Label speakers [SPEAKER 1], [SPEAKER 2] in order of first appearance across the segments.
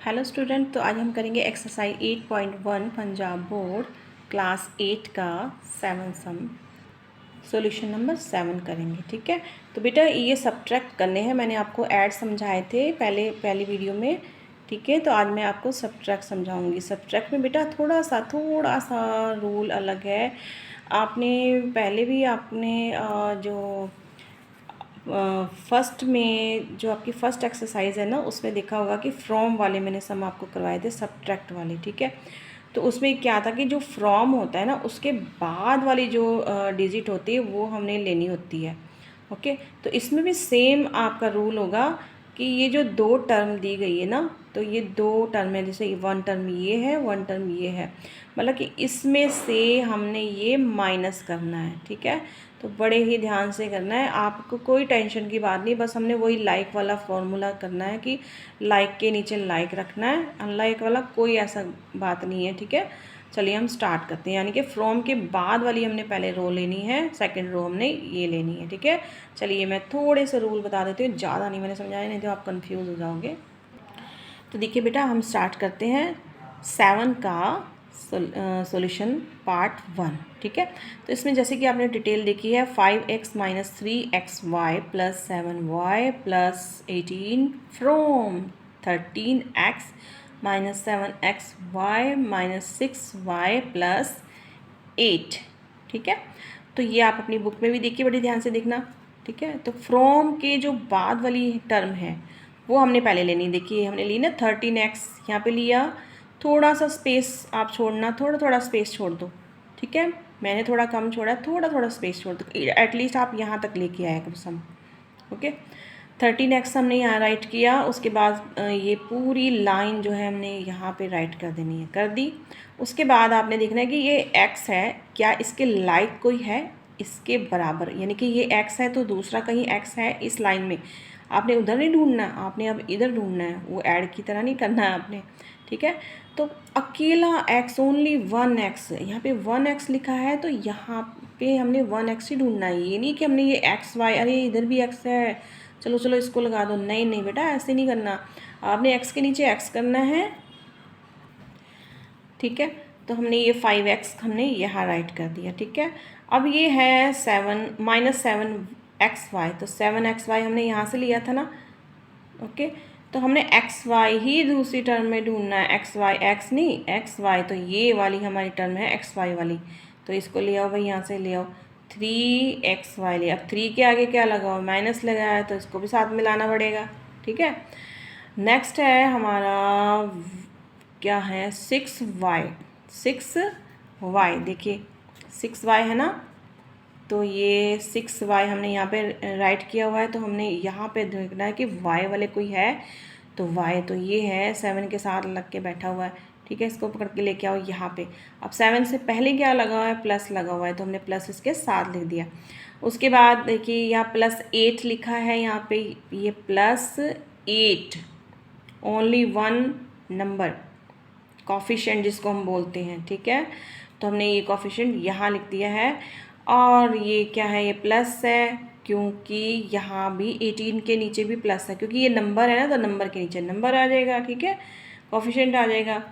[SPEAKER 1] Hello student, तो आज हम करेंगे एक्सरसाइज 8.1 पंजाब बोर्ड क्लास 8 का 7 सम सॉल्यूशन नंबर 7 करेंगे। ठीक है, तो बेटा ये सब्ट्रैक्ट करने हैं। मैंने आपको ऐड समझाए थे पहली वीडियो में। ठीक है, तो आज मैं आपको सब्ट्रैक्ट समझाऊंगी। सब्ट्रैक्ट में बेटा थोड़ा सा रूल अलग है। आपने पहले भी जो फर्स्ट में जो आपकी फ़र्स्ट एक्सरसाइज है ना, उसमें देखा होगा कि फ्रॉम वाले मैंने सम आपको करवाए थे, सब्ट्रैक्ट वाले। ठीक है, तो उसमें क्या था कि जो फ्रॉम होता है ना, उसके बाद वाली जो डिजिट होती है वो हमने लेनी होती है। ओके, तो इसमें भी सेम आपका रूल होगा कि ये जो दो टर्म दी गई है ना, तो ये दो टर्म है। जैसे वन टर्म ये है, वन टर्म ये है, मतलब कि इसमें से हमने ये माइनस करना है। ठीक है, तो बड़े ही ध्यान से करना है, आपको कोई टेंशन की बात नहीं। बस हमने वही लाइक वाला फॉर्मूला करना है कि लाइक के नीचे लाइक रखना है, अनलाइक वाला कोई ऐसा बात नहीं है। ठीक है, चलिए हम स्टार्ट करते हैं। यानी कि फ्रॉम के बाद वाली हमने पहले रो लेनी है, सेकंड रो हमने ये लेनी है। ठीक है, चलिए मैं थोड़े से रूल बता देती हूँ, ज़्यादा नहीं मैंने समझाया, नहीं तो आप कंफ्यूज हो जाओगे। तो देखिए बेटा, हम स्टार्ट करते हैं 7 का सॉल्यूशन पार्ट 1। ठीक है, तो इसमें जैसे कि आपने डिटेल देखी है, 5x minus 3xy plus 7y plus 18 from 13x minus 7xy minus 6y plus 8। ठीक है, तो ये आप अपनी बुक में भी देखिए, बड़ी ध्यान से देखना। ठीक है, तो फ्रॉम के जो बाद वाली टर्म है वो हमने पहले लेनी। देखिए हमने ली ना 13x, यहाँ पे लिया, थोड़ा सा स्पेस आप छोड़ना, थोड़ा स्पेस छोड़ दो। ठीक है, मैंने थोड़ा कम छोड़ा, थोड़ा स्पेस छोड़ दो, एटलीस्ट आप यहाँ तक लेके आए कम सम। ओके, 13x हमने यहाँ राइट किया, उसके बाद ये पूरी लाइन जो है हमने यहाँ पे राइट कर देनी है, कर दी। उसके बाद आपने देखना है कि ये x है, क्या इसके लाइक कोई है इसके बराबर, यानी कि ये x है तो दूसरा कहीं x है इस लाइन में। आपने उधर नहीं ढूंढना, आपने अब इधर ढूंढना है, वो ऐड की तरह नहीं करना है आपने। ठीक है, तो अकेला x, ओनली 1x, यहाँ पे 1x लिखा है तो यहाँ पे हमने 1x ही ढूंढना है। ये नहीं कि हमने ये xy, अरे इधर भी x है, चलो इसको लगा दो। नहीं नहीं बेटा, ऐसे नहीं करना, आपने x के नीचे x करना है। ठीक है, तो हमने ये 5x हमने यहाँ राइट कर दिया। ठीक है, अब ये है 7 माइनस 7xy, तो 7xy हमने यहाँ से लिया था ना। ओके, तो हमने xy ही दूसरी टर्म में ढूंढना है, xy, x नहीं xy, तो ये वाली हमारी टर्म है xy वाली, तो इसको ले आओ भाई, यहाँ से ले आओ 3xy ले। अब 3 के आगे क्या लगा हुआ, माइनस लगा है, तो इसको भी साथ में लाना पड़ेगा। ठीक है, नेक्स्ट है हमारा क्या है, 6y। देखिए 6y है ना, तो ये 6y हमने यहाँ पे राइट किया हुआ है, तो हमने यहाँ पे देखना है कि y वाले कोई है, तो y तो ये है, 7 के साथ लग के बैठा हुआ है। ठीक है, इसको पकड़ के लेके आओ यहाँ पे। अब 7 से पहले क्या लगा हुआ है, प्लस लगा हुआ है, तो हमने प्लस इसके साथ लिख दिया। उसके बाद देखिए यहाँ +8 लिखा है, यहाँ पे ये +8, ओनली वन नंबर, कॉफिशेंट जिसको हम बोलते हैं। ठीक है, तो हमने ये कॉफिशेंट यहाँ लिख दिया है। और ये क्या है, ये प्लस है, क्योंकि यहाँ भी 18 के नीचे भी प्लस है, क्योंकि ये नंबर है ना, तो नंबर के नीचे नंबर आ जाएगा। ठीक है, कॉफिशेंट आ जाएगा,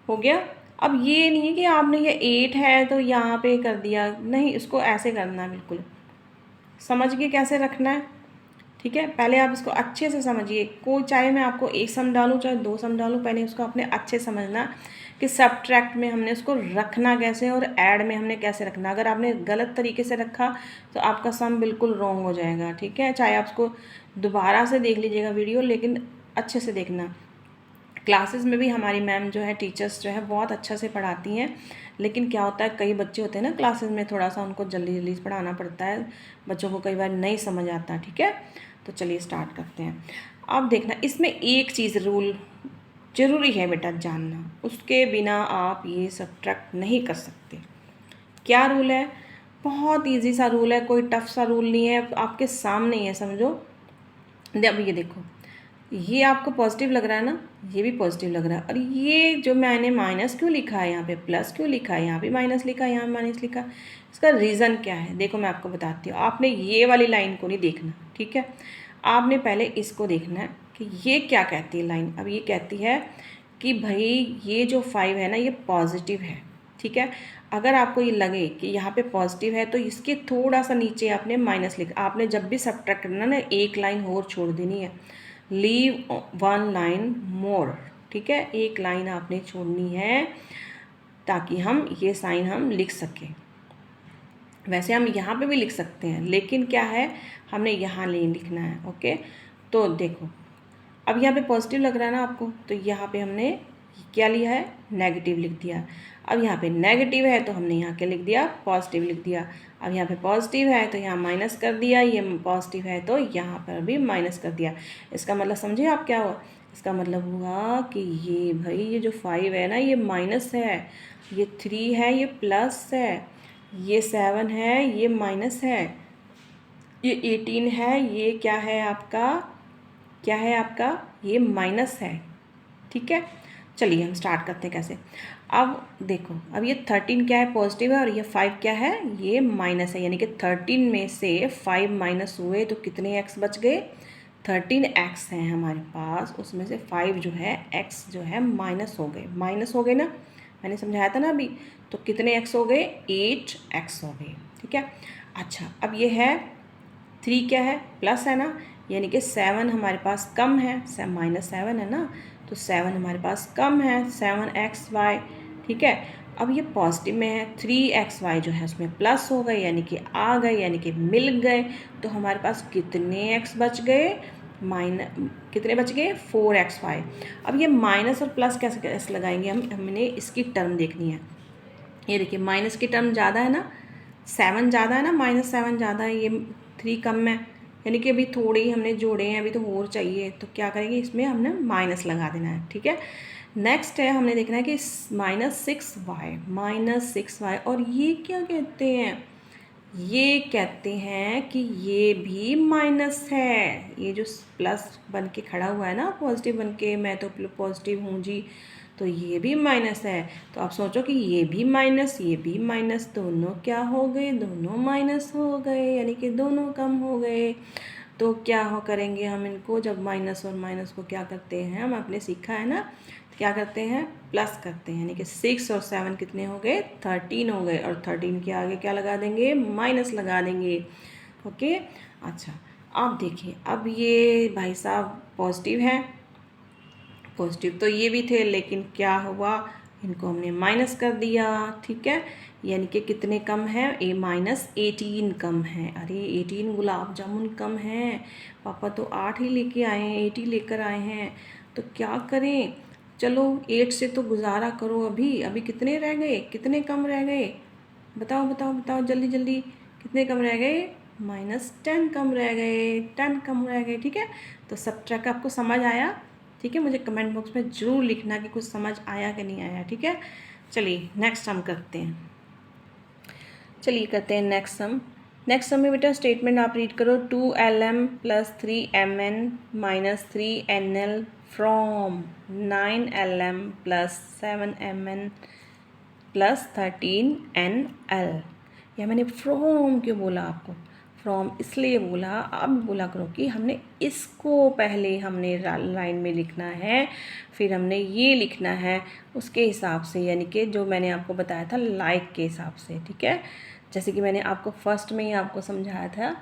[SPEAKER 1] हो गया। अब ये नहीं है कि आपने ये 8 है तो यहाँ पे कर दिया, नहीं, इसको ऐसे करना है, बिल्कुल समझ के कैसे रखना है। ठीक है, पहले आप इसको अच्छे से समझिए, कोई चाहे मैं आपको एक सम डालूँ चाहे दो सम डालूँ, पहले उसको आपने अच्छे समझना कि सब्ट्रैक्ट में हमने उसको रखना कैसे और ऐड में हमने कैसे रखना। अगर आपने गलत तरीके से रखा तो आपका सम बिल्कुल रॉन्ग हो जाएगा। ठीक है, चाहे आप उसको दोबारा से देख लीजिएगा वीडियो, लेकिन अच्छे से देखना। क्लासेस में भी हमारी मैम जो है, टीचर्स जो है, बहुत अच्छा से पढ़ाती हैं, लेकिन क्या होता है, कई बच्चे होते हैं ना क्लासेस में, थोड़ा सा उनको जल्दी पढ़ाना पड़ता है, बच्चों को कई बार नहीं समझ आता। ठीक है, तो चलिए स्टार्ट करते हैं। अब देखना, इसमें एक चीज़ रूल ज़रूरी है बेटा जानना, उसके बिना आप ये सब्ट्रैक्ट नहीं कर सकते। क्या रूल है, बहुत इजी सा रूल है, कोई टफ सा रूल नहीं है, आपके सामने ही है, समझो। अब ये देखो, ये आपको पॉजिटिव लग रहा है ना, ये भी पॉजिटिव लग रहा है, और ये जो मैंने माइनस क्यों लिखा है, यहाँ पे प्लस क्यों लिखा है, यहाँ भी माइनस लिखा है, यहाँ भी माइनस लिखा, इसका रीज़न क्या है, देखो मैं आपको बताती हूँ। आपने ये वाली लाइन को नहीं देखना, ठीक है, आपने पहले इसको देखना है कि ये क्या कहती है लाइन। अब ये कहती है कि भाई ये जो 5 है ना ये पॉजिटिव है, ठीक है। अगर आपको ये लगे कि यहाँ पे पॉजिटिव है तो इसके थोड़ा सा नीचे आपने माइनस लिख, आपने जब भी सब्ट्रैक्ट करना ना एक लाइन और छोड़ देनी है, लीव 1 लाइन मोर, ठीक है। एक लाइन आपने छोड़नी है ताकि हम ये साइन हम लिख सकें। वैसे हम यहाँ पे भी लिख सकते हैं लेकिन क्या है हमने यहाँ नहीं लिखना है, ओके। तो देखो अब यहाँ पे पॉजिटिव लग रहा है ना आपको, तो यहाँ पे हमने क्या लिया है, नेगेटिव लिख दिया। अब यहाँ पे नेगेटिव है तो हमने यहाँ क्या लिख दिया, पॉजिटिव लिख दिया। अब यहाँ पे पॉजिटिव है तो यहाँ माइनस कर दिया, ये पॉजिटिव है तो यहाँ पर भी माइनस कर दिया। इसका मतलब समझे आप क्या हुआ, इसका मतलब हुआ कि ये भाई ये जो 5 है ना ये माइनस है, ये 3 है ये प्लस है, ये 7 है ये माइनस है, ये 18 है ये क्या है आपका, क्या है आपका, ये माइनस है, ठीक है। चलिए हम स्टार्ट करते हैं कैसे। अब देखो अब ये 13 क्या है, पॉजिटिव है, और ये 5 क्या है, ये माइनस है। यानी कि 13 में से 5 माइनस हुए तो कितने एक्स बच गए, 13 एक्स हैं हमारे पास, उसमें से 5 जो है एक्स जो है माइनस हो गए, माइनस हो गए ना, मैंने समझाया था ना अभी। तो कितने एक्स हो गए, 8 एक्स हो गए, ठीक है। अच्छा अब ये है 3 क्या है, प्लस है ना, यानी कि 7 हमारे पास कम है, -7 है ना, तो 7 हमारे पास कम है, 7xy, ठीक है। अब ये पॉजिटिव में है, 3xy जो है उसमें प्लस हो गए, यानी कि आ गए, यानी कि मिल गए। तो हमारे पास कितने x बच गए, कितने बच गए, 4xy। अब ये माइनस और प्लस कैसे लगाएंगे हमने इसकी टर्म देखनी है। ये देखिए माइनस की टर्म ज़्यादा है ना, 7 ज़्यादा है ना, -7 ज़्यादा है, ये 3 कम है, यानी कि अभी थोड़े ही हमने जोड़े हैं, अभी तो और चाहिए। तो क्या करेंगे, इसमें हमने माइनस लगा देना है, ठीक है। नेक्स्ट है हमने देखना है कि -6y, और ये क्या कहते हैं, ये कहते हैं कि ये भी माइनस है। ये जो प्लस बन के खड़ा हुआ है ना, पॉजिटिव बन के, मैं तो पॉजिटिव हूँ जी, तो ये भी माइनस है। तो आप सोचो कि ये भी माइनस, ये भी माइनस, दोनों क्या हो गए, दोनों माइनस हो गए, यानी कि दोनों कम हो गए। तो क्या हो करेंगे हम इनको, जब माइनस और माइनस को क्या करते हैं, हम आपने सीखा है ना, क्या करते हैं, प्लस करते हैं। यानी कि 6 और 7 कितने हो गए, 13 हो गए, और 13 के आगे क्या लगा देंगे, माइनस लगा देंगे, ओके। अच्छा अब देखिए, अब ये भाई साहब पॉजिटिव है, पॉजिटिव तो ये भी थे, लेकिन क्या हुआ, इनको हमने माइनस कर दिया, ठीक है। यानी कि कितने कम है, -18 कम है। अरे 18 गुलाब जामुन कम है, पापा तो 8 ही लेके आए हैं, 80 लेकर आए हैं, तो क्या करें, चलो 8 से तो गुजारा करो। अभी अभी कितने रह गए, कितने कम रह गए, बताओ बताओ बताओ जल्दी जल्दी, कितने कम रह गए, -10 कम रह गए, 10 कम रह गए, ठीक है। तो सब ट्रैक आपको समझ आया, ठीक है। मुझे कमेंट बॉक्स में ज़रूर लिखना कि कुछ समझ आया कि नहीं आया, ठीक है। चलिए नेक्स्ट हम करते हैं, चलिए करते हैं नेक्स्ट सम। नेक्स्ट सम में बेटा स्टेटमेंट आप रीड करो, 2lm + 3mn - 3nl from 9lm + 7mn + 13nl। यह मैंने फ्रॉम क्यों बोला आपको, फ्रॉम इसलिए बोला, अब बोला करो कि हमने इसको पहले हमने लाइन में लिखना है, फिर हमने ये लिखना है उसके हिसाब से, यानी कि जो मैंने आपको बताया था लाइक के हिसाब से, ठीक है। जैसे कि मैंने आपको फर्स्ट में ही आपको समझाया था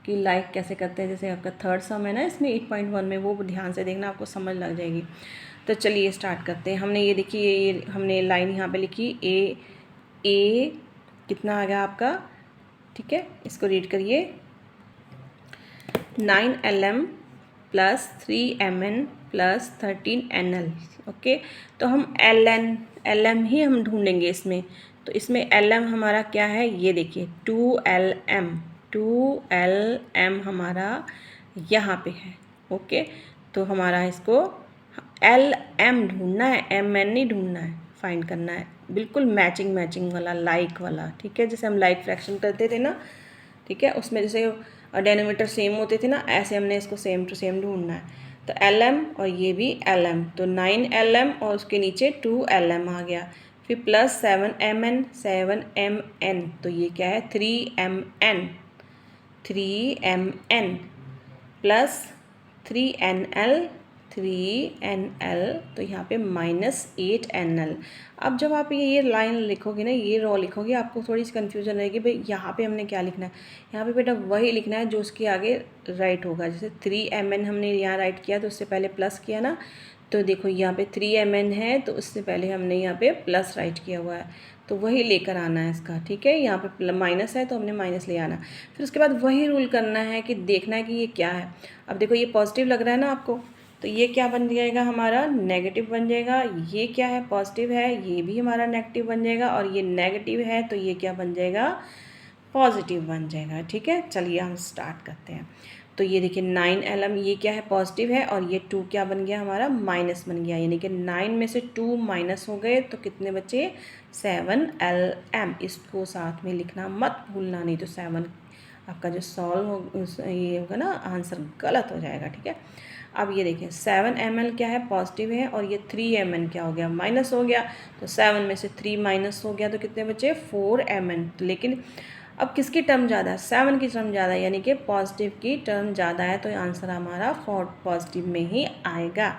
[SPEAKER 1] कि लाइक कैसे करते हैं, जैसे आपका थर्ड सम है ना इसमें 8.1 में, वो ध्यान से देखना, आपको समझ लग जाएगी। तो चलिए स्टार्ट करते हैं। हमने ये देखिए, ये हमने लाइन यहाँ पे लिखी, ए कितना आ गया आपका, ठीक है, इसको रीड करिए, 9lm + 3mn + 13nl, ओके। तो हम lm ही हम ढूंढेंगे इसमें, तो इसमें lm हमारा क्या है, ये देखिए 2lm हमारा यहाँ पे है, ओके। तो हमारा इसको lm ढूंढना है, mn नहीं ढूंढना है, फाइंड करना है, बिल्कुल मैचिंग वाला, लाइक वाला, ठीक है। जैसे हम लाइक फ्रैक्शन करते थे ना, ठीक है, उसमें जैसे डेनोमीटर सेम होते थे ना, ऐसे हमने इसको सेम टू सेम ढूंढना है। तो lm और ये भी lm, तो 9lm और उसके नीचे 2lm आ गया, फिर प्लस 7mn, तो ये क्या है 3mn प्लस 3NL, 3NL, तो यहाँ पे -8NL। अब जब आप ये लाइन लिखोगे ना, ये रो लिखोगे, आपको थोड़ी सी कन्फ्यूजन रहेगी भाई यहाँ पे हमने क्या लिखना है। यहाँ पे बेटा वही लिखना है जो उसके आगे राइट होगा। जैसे 3Mn हमने यहाँ राइट किया तो उससे पहले प्लस किया ना, तो देखो यहाँ पे 3Mn है तो उससे पहले हमने यहाँ पे प्लस राइट किया हुआ है, तो वही लेकर आना है इसका। ठीक है, यहाँ पे माइनस है तो हमने माइनस ले आना। फिर उसके बाद वही रूल करना है कि देखना है कि ये क्या है। अब देखो ये पॉजिटिव लग रहा है ना आपको, तो ये क्या बन जाएगा हमारा, नेगेटिव बन जाएगा। ये क्या है, पॉजिटिव है, ये भी हमारा नेगेटिव बन जाएगा। और ये नेगेटिव है तो ये क्या बन जाएगा, पॉजिटिव बन जाएगा। ठीक है, चलिए हम स्टार्ट करते हैं। तो ये देखिए 9LM, ये क्या है, पॉजिटिव है, और ये 2 क्या बन गया हमारा, माइनस बन गया। यानी कि 9 में से 2 माइनस हो गए तो कितने बचे, 7LM। इसको साथ में लिखना मत भूलना, नहीं तो 7 आपका जो सॉल्व हो ये होगा ना, आंसर गलत हो जाएगा। ठीक है, अब ये देखिए 7ml क्या है, पॉजिटिव है, और ये 3mn क्या हो गया, माइनस हो गया। तो 7 में से 3 माइनस हो गया तो कितने बचे, 4mn। लेकिन अब किसकी टर्म ज़्यादा है, 7 की टर्म ज़्यादा है, यानी कि पॉजिटिव की टर्म ज़्यादा है, तो आंसर हमारा पॉजिटिव में ही आएगा।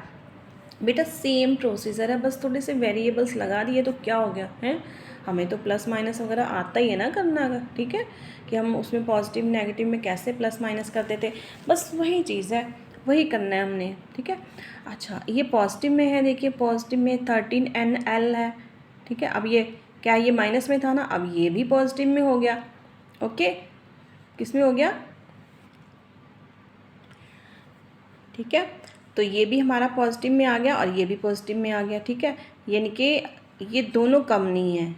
[SPEAKER 1] बेटा सेम प्रोसीजर है, बस थोड़े से वेरिएबल्स लगा दिए तो क्या हो गया है। हमें तो प्लस माइनस वगैरह आता ही है ना करना का। ठीक है, कि हम उसमें पॉजिटिव नेगेटिव में कैसे प्लस माइनस करते थे, बस वही चीज़ है, वही करना है हमने। ठीक है, अच्छा ये पॉजिटिव में है, देखिए पॉजिटिव में 13NL है। ठीक है, अब ये क्या, ये माइनस में था ना, अब ये भी पॉजिटिव में हो गया। ओके, किस में हो गया, ठीक है, तो ये भी हमारा पॉजिटिव में आ गया और ये भी पॉजिटिव में आ गया। ठीक है, यानी कि ये दोनों कम नहीं है।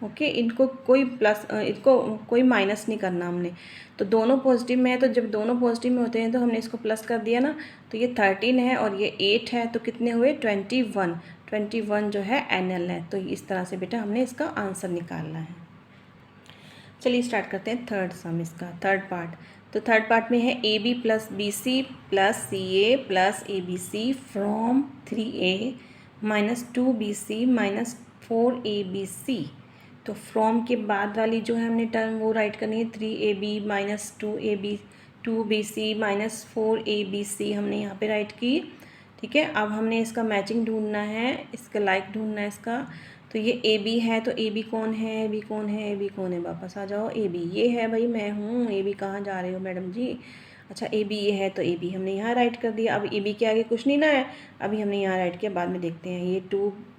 [SPEAKER 1] ओके, इनको कोई प्लस, इनको कोई माइनस नहीं करना हमने, तो दोनों पॉजिटिव में है। तो जब दोनों पॉजिटिव में होते हैं तो हमने इसको प्लस कर दिया ना, तो ये 13 है और ये 8 है, तो कितने हुए, 21 जो है NL है। तो इस तरह से बेटा हमने इसका आंसर निकालना है। चलिए स्टार्ट करते हैं थर्ड सम, इसका थर्ड पार्ट। तो थर्ड पार्ट में है AB plus BC plus CA plus ABC from 3A minus 2BC minus 4ABC। तो फ्रॉम के बाद वाली जो है हमने टर्म वो राइट करनी है, 3AB minus 2BC minus 4ABC हमने यहाँ पे राइट की। ठीक है, अब हमने इसका मैचिंग ढूंढना है, इसका लाइक ढूंढना है इसका। तो ये AB है, तो AB कौन है, AB कौन है, AB कौन है, वापस आ जाओ। AB ये है भाई, मैं हूँ। AB कहाँ जा रहे हो मैडम जी, अच्छा AB ये है, तो AB हमने यहाँ राइट कर दिया। अब AB के आगे कुछ नहीं ना है, अभी हमने यहाँ राइट किया, बाद में देखते हैं। ये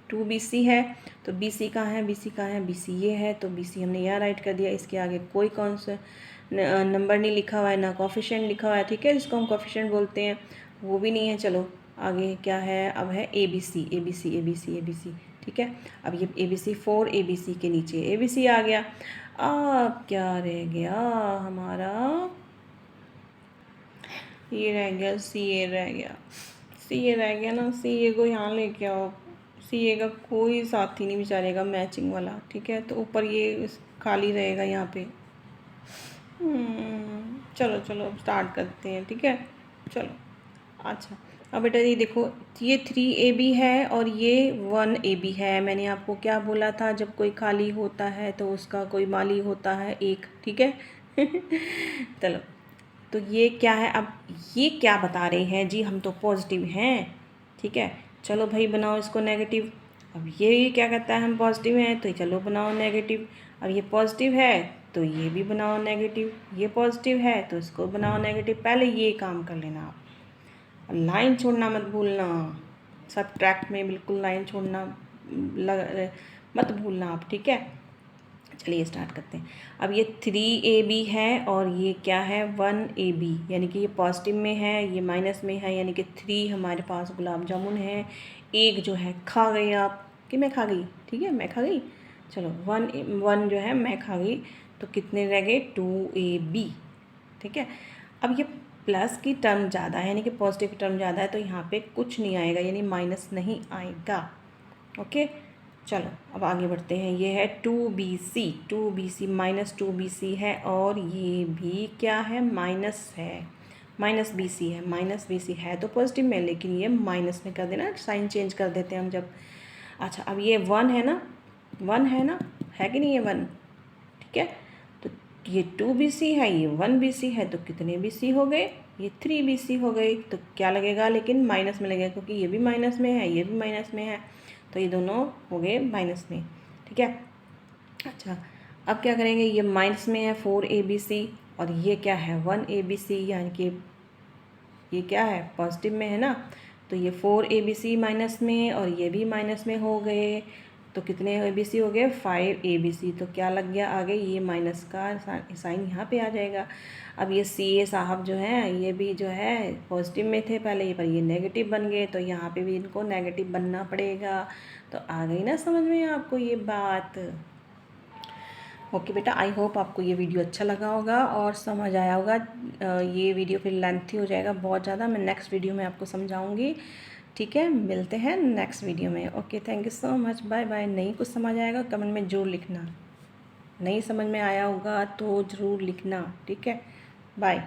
[SPEAKER 1] 2BC है, तो BC कहाँ है, BC कहाँ है, BC ये है, तो BC हमने यहाँ राइट कर दिया। इसके आगे कोई कौन सा नंबर नहीं लिखा हुआ है, ना कोफिशिएंट लिखा हुआ है। ठीक है, जिसको हम कोफिशिएंट बोलते हैं वो भी नहीं है। चलो आगे क्या है, अब है ABC ABC ABC ABC। ठीक है, अब ये ABC 4ABC के नीचे ABC आ गया। अब क्या रह गया हमारा, ये रह गया CA रह गया, CA रह गया ना। CA को यहाँ लेके आओ, CA का कोई साथी नहीं बेचारेगा मैचिंग वाला। ठीक है, तो ऊपर ये खाली रहेगा यहाँ पे। चलो चलो अब स्टार्ट करते हैं। ठीक है, चलो अच्छा। अब बेटा ये देखो, ये 3AB है और ये 1AB है। मैंने आपको क्या बोला था, जब कोई खाली होता है तो उसका कोई माली होता है एक। ठीक है चलो, तो ये क्या है, अब ये क्या बता रहे हैं जी, हम तो पॉजिटिव हैं। ठीक है, चलो भाई बनाओ इसको नेगेटिव। अब ये क्या कहता है, हम पॉजिटिव हैं, तो चलो बनाओ नेगेटिव। अब ये पॉजिटिव है तो ये भी बनाओ नेगेटिव, ये पॉजिटिव है तो इसको बनाओ नेगेटिव। पहले ये काम कर लेना आप, लाइन छोड़ना मत भूलना, सब्ट्रैक्ट में बिल्कुल लाइन छोड़ना मत भूलना आप। ठीक है, चलिए स्टार्ट करते हैं। अब ये 3AB है और ये क्या है, 1AB, यानी कि ये पॉजिटिव में है, ये माइनस में है, यानी कि 3 हमारे पास गुलाब जामुन है। एक जो है खा गई आप, कि मैं खा गई, ठीक है मैं खा गई। चलो 1 जो है मैं खा गई, तो कितने रह गए, 2AB। ठीक है, अब ये प्लस की टर्म ज़्यादा है, यानी कि पॉजिटिव की टर्म ज़्यादा है, तो यहाँ पे कुछ नहीं आएगा, यानी माइनस नहीं आएगा। ओके, चलो अब आगे बढ़ते हैं। ये है 2BC माइनस 2BC है, और ये भी क्या है, माइनस है, माइनस BC है तो पॉजिटिव में, लेकिन ये माइनस में कर देना, साइन चेंज कर देते हैं हम जब। अच्छा, अब ये 1 है ना, 1 है ना, है कि नहीं है 1। ठीक है, तो ये 2BC है, ये 1BC है, तो कितने BC हो गए, ये 3BC हो गई। तो क्या लगेगा, लेकिन माइनस में लगेगा क्योंकि ये भी माइनस में है, ये भी माइनस में है, तो ये दोनों हो गए माइनस में। ठीक है। अच्छा, अब क्या करेंगे, ये माइनस में है 4ABC और ये क्या है 1ABC, यानी कि ये क्या है पॉजिटिव में है ना। तो ये 4ABC माइनस में और ये भी माइनस में हो गए। तो कितने ABC हो गए 5ABC। तो क्या लग गया आगे, ये माइनस का साइन यहाँ पे आ जाएगा। अब ये CA साहब जो हैं ये भी जो है पॉजिटिव में थे पहले, ये पर ये नेगेटिव बन गए, तो यहाँ पे भी इनको नेगेटिव बनना पड़ेगा। तो आ गई ना समझ में आपको ये बात। ओके बेटा, आई होप आपको ये वीडियो अच्छा लगा होगा और समझ आया होगा। ये वीडियो फिर लेंथी हो जाएगा बहुत ज़्यादा, मैं नेक्स्ट वीडियो में आपको समझाऊंगी। ठीक है, मिलते हैं नेक्स्ट वीडियो में। Okay, thank you so much, bye bye. नहीं कुछ समझ आएगा कमेंट में ज़रूर लिखना, नहीं समझ में आया होगा तो ज़रूर लिखना। ठीक है, बाय।